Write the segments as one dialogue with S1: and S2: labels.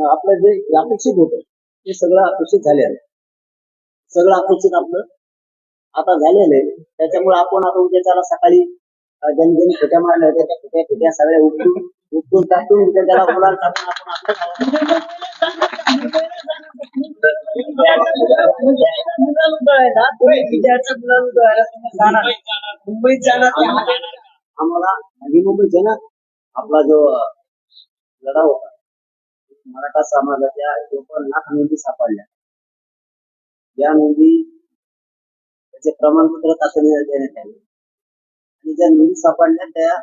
S1: आपलं जे अपेक्षित होतं ते सगळं अपेक्षित झालेलं आहे. सगळं अपेक्षित आपलं आता झालेलं आहे. त्याच्यामुळे आपण आता उद्या त्याला सकाळी ज्यांनी खोट्या मारल्या होत्या त्या खोट्या खोट्या सगळ्या उपटून टाकून उद्या त्याला मुलाला टाकून मुंबईत जाणार आम्हाला नवी मुंबईत ना आपला जो लढा होता मराठा समाजाच्या 54 लाख नोंदी सापडल्या. या नोंदी त्याचे प्रमाणपत्र तातडीने देण्यात आले आणि ज्या नोंदी सापडल्या त्या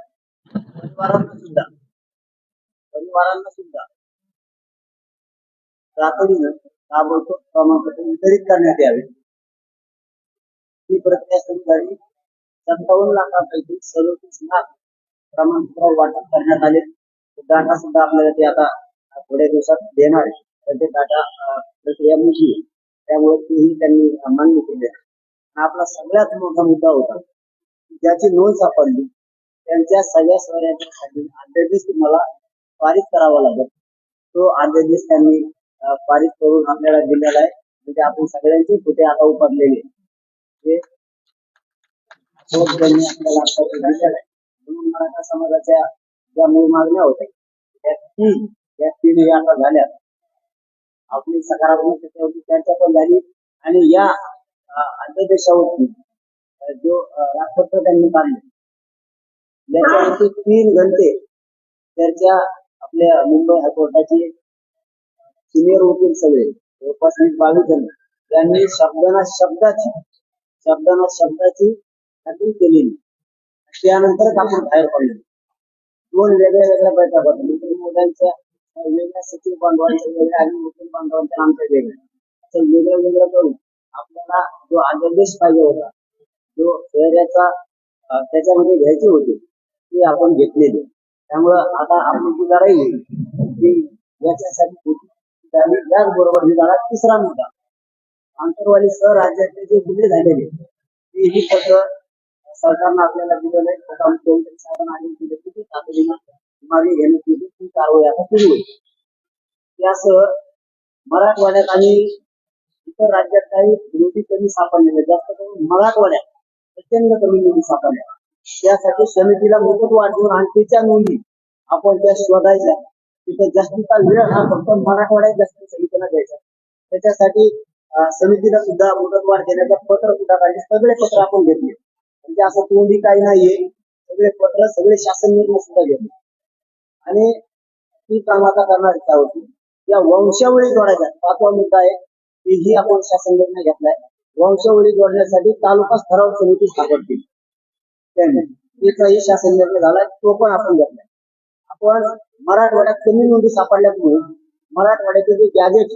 S1: परिवारांना सुद्धा तातडीनं ताबडतोब प्रमाणपत्र वितरित करण्यात यावे. ही प्रक्रिया सुरू झाली. 57 लाखांपैकी 37 लाख प्रमाणपत्र वाटप करण्यात आले. डाटा सुद्धा आपल्याला ते आता थोड्या दिवसात देणार आहे. तर ते डाटा प्रक्रिया मोठी आहे त्यामुळे तेही त्यांनी मान्य केले. आपला सगळ्यात मोठा मुद्दा होता ज्याची नोंद सापडली त्यांच्या सगळ्या सोयऱ्यांसाठी अध्यादेश तुम्हाला पारित करावा लागेल. तो अध्यादेश त्यांनी पारित करून आपल्याला दिलेला आहे. म्हणजे आपण सगळ्यांचे कुठे आता उपडलेले त्यांनी आपल्याला दिलेला आहे. म्हणून मराठा समाजाच्या ज्या मूळ मागण्या होत्या त्या तीन आता झाल्या. आपली सकारात्मक त्याच्यावरती चर्चा पण झाली आणि या अध्यादेशावरती जो राजपत्र त्यांनी काढले त्याच्यावरती 3 घंटे चर्चा आपल्या मुंबई हायकोर्टाचे सिनियर वकील सगळे जवळपास 22 जण त्यांनी शब्दाना शब्दाची खात्री केलेली. त्यानंतर आपण बाहेर पडलो. 2 वेगळ्या बैठका होत्या. मुलांच्या वेगळ्या सचिव बांधवांच्या वेगळ्या आणि वकील बांधवांच्या आमच्या वेगळ्या असं वेगळं करून आपल्याला जो अध्यादेश पाहिजे होता जो शहराचा त्याच्यामध्ये घ्यायचे होते ते आपण घेतलेले. त्यामुळं आता आपली जी लढाई आहे ती याच्यासाठी त्याचबरोबर ही झाला तिसरा मुद्दा. आंतरवाली सह राज्यातले जे गुन्हे झालेले तेही पत्र सरकारनं आपल्याला दिलेलं आहे. मुख्यमंत्री साहेबांना दिले की तातडीनं मागे घेण्यात येईल. ती कारवाई आता सुरू होईल. यासह मराठवाड्यात आणि इतर राज्यात काही नोंदी कमी सापडलेल्या जास्त करून मराठवाड्यात प्रचंड कमी नोंदी सापडल्या. त्यासाठी समितीला मुदतवाढ देऊन आणखीच्या नोंदी आपण त्या शोधायच्या. तिथे जास्तीचा वेळ हा फक्त मराठवाड्यात जास्त समितीला द्यायचा. त्याच्यासाठी समितीला सुद्धा मुदतवाढ देण्याचं पत्र सुद्धा काढले. सगळे पत्र आपण घेतले. म्हणजे असं तोंडी काही नाहीये. सगळे पत्र सगळे शासन निर्णय सुद्धा घेतले आणि ती काम आता करणार त्यावरती या वंशावळी जोडायच्या 5वा मुद्दा आहे. तेही आपण शासन निर्णय घेतलाय. वंशावळी जोडण्यासाठी तालुका ठराव समिती स्थापन त्याचाही शासन निर्णय झालाय. तो पण आपण घेतलाय. आपण मराठवाड्यात कमी नोंदी सापडल्यामुळे मराठवाड्याचे जे गॅजेट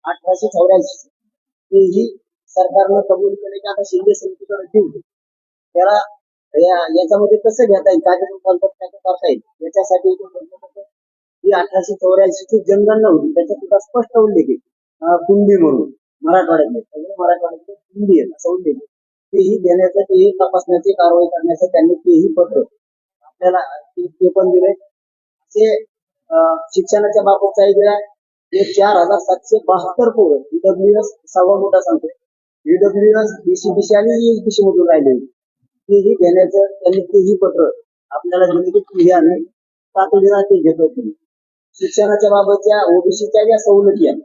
S1: 1884 तेही सरकारनं कबूल केले की आता शिंदे समितीकडे देऊ. त्याला याच्यामध्ये कसं घेता येईल काय करता येईल याच्यासाठी ही 1884 ची जनगणना होती. त्याच्यात सुद्धा स्पष्ट उल्लेख आहे कुंडी म्हणून मराठवाड्यातले सगळे मराठवाड्यातले कुंडी आहे असं उल्लेख आहे. तेही देण्याचं तेही तपासण्याची कारवाई करण्याचं त्यांनी तेही पत्र आपल्याला ते पण दिले. ते शिक्षणाच्या बाबतचाही दिला. हे 4772 पोरं ईडब्ल्यूएस 6वा मुद्दा सांगतो. ईडब्ल्यूएस बीसीबीसी आणि ईएसबीसी मधून राहिले तेही घेण्याचं त्यांनी तेही पत्र आपल्याला दिले की आम्ही तातडीनं ते घेतो. शिक्षणाच्या बाबतच्या ओबीसीच्या ज्या सवलती आहेत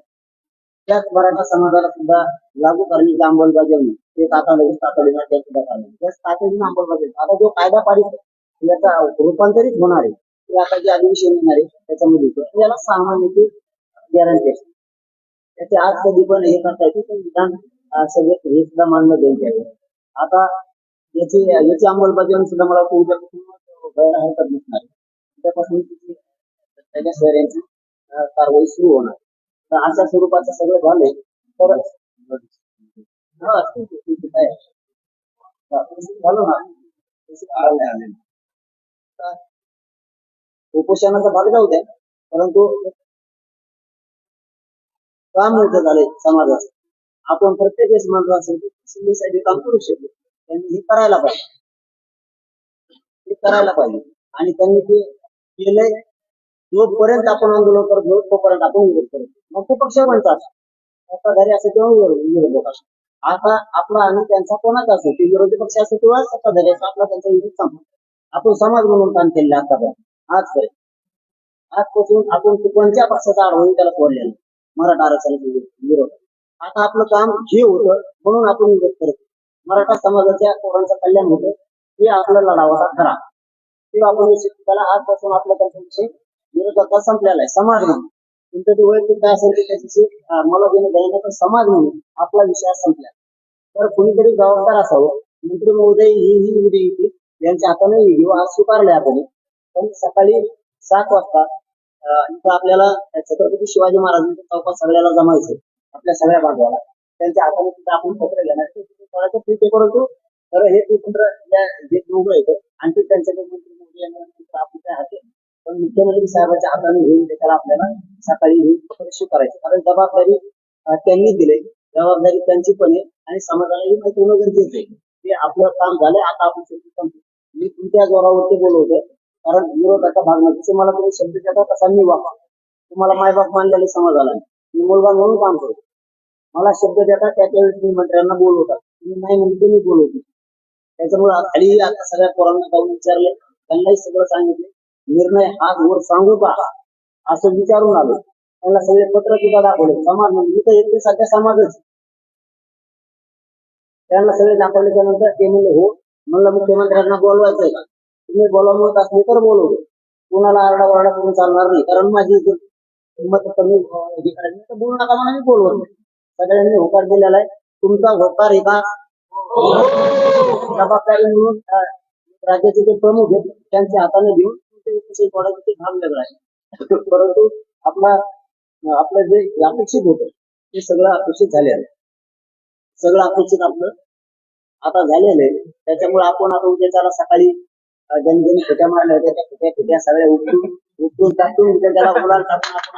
S1: त्याच मराठा समाजाला सुद्धा लागू करण्याची अंमलबजावणी ते तातडीनं त्या सुद्धा तातडीनं अंमलबजावणी. आता जो कायदा पारित याचा रूपांतरित होणार आहे ते आता जे अधिवेशन येणार आहे त्याच्यामध्ये याला 6 महिन्याची गॅरंटी असते. त्याचे आज कधी पण हे करता येते पण विधान सगळं हे सुद्धा मान्य द्यायचे आहे. आता याची अंमलबजावणी सुद्धा मला उद्यापासून व्हायला हरकत नसणार. उद्यापासून त्याच्या शहरांची कारवाई सुरू होणार. तर अशा स्वरूपाचं सगळं झालंय तर झालं ना उपोषणाचा भाग जाऊ द्या परंतु काम मोठं झालंय समाजाचं. आपण प्रत्येक वेळेस म्हणतो असेल की शिंदेसाठी काम करू शकतो. त्यांनी हे करायला पाहिजे आणि त्यांनी ते केलंय. जोपर्यंत आपण आंदोलन करत नाही तोपर्यंत आपण विरोध करतो. मग ते पक्ष म्हणतात सत्ताधारी असे किंवा विरोधक असो. आता आपला आणि त्यांचा कोणाचा असो, ते विरोधी पक्ष असो किंवा सत्ताधारी असो, आपला त्यांचा विरोध संपला. आपण समाज म्हणून काम केलेलं आतापर्यंत आजपर्यंत. आजपासून आपण कोणत्या पक्षाचा आढळून त्याला सोडलेला मराठा आरक्षणाचा विरोध. आता आपलं काम हे होतं म्हणून आपण विरोध करतो. मराठा समाजाच्या पोरांचं कल्याण होतं हे आपला लढा होता खरा. ते आपण त्याला आजपासून आपला त्यांचा विषय विरोधाचा संपलेला आहे. समाज म्हणून तुमचं ते वैयक्तिक काय असेल ते त्याच्याशी मला देणं घेणं, पण समाज म्हणून आपला विषय संपला. तर कुणीतरी जबाबदार असावं. मंत्री महोदय ही उद्या येते यांच्या हाताने घेऊ आज स्वीकारले आपण. पण सकाळी 7 वाजता इथं आपल्याला छत्रपती शिवाजी महाराजांच्या चौकात सगळ्याला जमायचं, आपल्या सगळ्या बांधवाला. त्यांच्या हाताने सुद्धा आपण पत्र घेणार थोडासा ठीक आहे. परंतु तर हे पत्र जे दोघं येतं आणखी त्यांच्याकडे मंत्री महोदय आपण काय हाते, पण मुख्यमंत्री साहेबांच्या हाताने घेऊन त्याला आपल्याला सकाळी घेऊन पत्र स्वीकारायचं. कारण जबाबदारी त्यांनी दिली, जबाबदारी त्यांची पण आहे आणि समाजालाही माहिती होणं गरजेचं आहे. ते आपलं काम झालंय, आता आपण संपतो. मी तुमच्या जोरावरती बोलवतोय कारण विरोधाचा भाग नाही. जसे मला तुम्ही शब्द देता तसा मी वापर. तुम्हाला मायबाप मानलेले समाजाला मी मुलगा म्हणून काम करतो. मला शब्द देता त्याच्यावेळेस तुम्ही मंत्र्यांना बोलवतात, तुम्ही नाही म्हणून मी बोलवतो. त्याच्यामुळे खाली आता सगळ्या पोरांना जाऊन विचारले, त्यांनाही सगळं सांगितले. निर्णय हा वर सांगू का असं विचारून आलो. त्यांना सगळे पत्र सुद्धा दाखवले. समाज म्हणजे इथं एक सध्या समाजच त्यांना सगळे दाखवल्याच्या नंतर ते म्हणले हो. म्हणलं मुख्यमंत्र्यांना बोलवायचंय का? तुम्ही बोलावत असले तर बोलवतो. कुणाला आरडाओरडा करून चालणार नाही. कारण माझी हिंमत कमी बोलू नका म्हणून मी बोलवतो. सगळ्यांनी होकार दिलेला आहे. तुमचा होकार आहे का? जबाबदारी म्हणून राज्याचे जे प्रमुख आहेत त्यांच्या हाताने घेऊन ते भाग वेगळा आहे. परंतु आपलं जे अपेक्षित होतं ते सगळं अपेक्षित झाले आहे. सगळं अपेक्षित आपलं आता झालेलं आहे. त्याच्यामुळे आपण आता उद्या त्याला सकाळी ज्यांनी खोट्या मारल्या होत्या त्या खोट्या सगळ्या उठून टाकून उद्या त्याला मुलांना टाकून आपण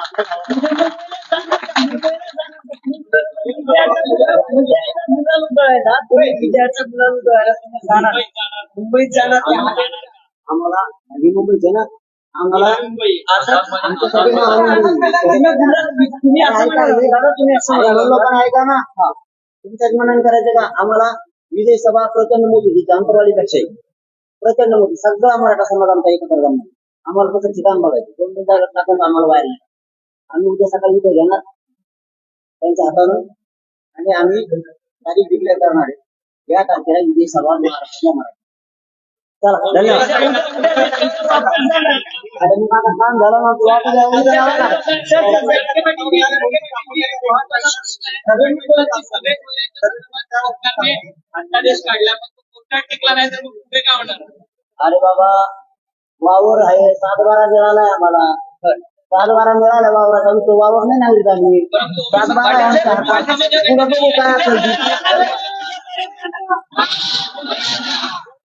S1: मुंबईत जाणार आम्हाला आणि मुंबईचे ना आम्हाला लोकांना ऐका ना, तुमच्याच मनाने करायचं का? आम्हाला विजय सभा प्रचंड मोठी अंतरवाली पेक्षा प्रचंड मोठी सगळा मराठा समाज आमचा एकत्र जमणार. आम्हाला फक्त ठिकाण बघायचं. 2 जागा टाकून आम्हाला बाहेर नाही. आम्ही उद्या सकाळी इथे घेणार त्यांच्या हातानं आणि आम्ही तारीख डिक्लेअर करणार आहे. या तारखेला विजय सभा महाराष्ट्राला मराठा. चला धन्यवाद. आणि माझं काम झालं ना अरे बाबा वावर आहे 7-12 मिळालाय आम्हाला. 7-12 मिळाला वावराचा तो वावर नाही नागरिक आम्ही 7-12